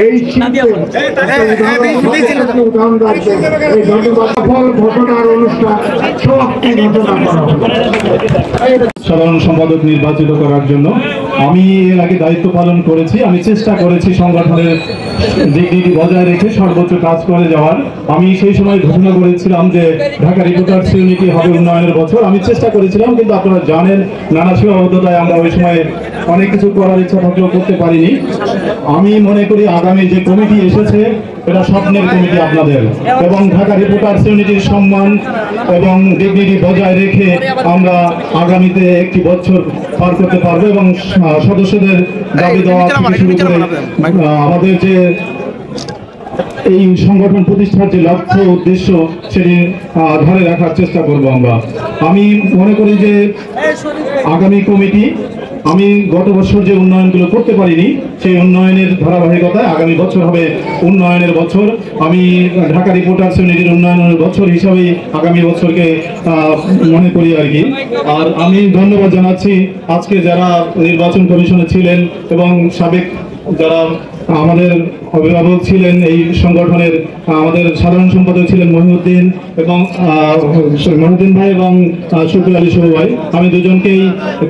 এই ঘটনার অনুষ্ঠান সাধারণ সম্পাদক নির্বাচিত করার জন্য আমি এর আগে দায়িত্ব পালন করেছি। আমি চেষ্টা করেছি সংগঠনের দিকনীতি বজায় রেখে সর্বোচ্চ কাজ করে যাওয়ার। আমি সেই সময় ঘোষণা করেছিলাম যে ঢাকা রিপোর্টার্স ইউনিটি হবে উন্নয়নের বছর। আমি চেষ্টা করেছিলাম, কিন্তু আপনারা জানেন নানা সীমাবদ্ধতায় আমরা ওই সময় অনেক কিছু করার ইচ্ছা থাকলেও করতে পারিনি। আমি মনে করি আগামী যে কমিটি এসেছে এটা স্বপ্নের কমিটি আপনাদের, এবং ঢাকা রিপোর্টার্স ইউনিটির সম্মান এবং ডিগনিটি বজায় রেখে আমরা আগামীতে একটি বছর পার করতে পারবো এবং সদস্যদের দাবি দেওয়া থেকে শুরু করে আমাদের যে এই সংগঠন প্রতিষ্ঠার যে লক্ষ্য উদ্দেশ্য সেটি ধরে রাখার চেষ্টা করব আমরা। আমি মনে করি যে আগামী কমিটি, আমি গত বছর যে উন্নয়নগুলো করতে পারিনি সেই উন্নয়নের ধারাবাহিকতায় আগামী বছর হবে উন্নয়নের বছর। আমি ঢাকা রিপোর্টার্স ইউনিটির উন্নয়নের বছর হিসাবেই আগামী বছরকে মনে করি আর কি। আর আমি ধন্যবাদ জানাচ্ছি আজকে যারা নির্বাচন কমিশনে ছিলেন এবং সাবেক যারা আমাদের অভিভাবক ছিলেন এই সংগঠনের, আমাদের সাধারণ সম্পাদক ছিলেন মহিউদ্দিন ভাই এবং শফিউল আলী শুভ ভাই। আমি দুজনকেই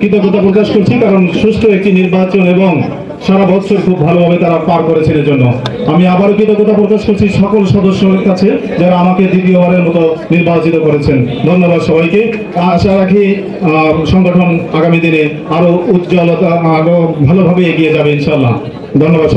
কৃতজ্ঞতা প্রকাশ করছি, কারণ সুষ্ঠু একটি নির্বাচন এবং সারা বছর খুব ভালোভাবে তারা পার করেছেন। এর জন্য আমি আবারও কৃতজ্ঞতা প্রকাশ করছি সকল সদস্যদের কাছে যারা আমাকে দ্বিতীয়বারের মতো নির্বাচিত করেছেন। ধন্যবাদ সবাইকে। আশা রাখি সংগঠন আগামী দিনে আরো উজ্জ্বলতা, আরো ভালোভাবে এগিয়ে যাবে ইনশাআল্লাহ। ধন্যবাদ।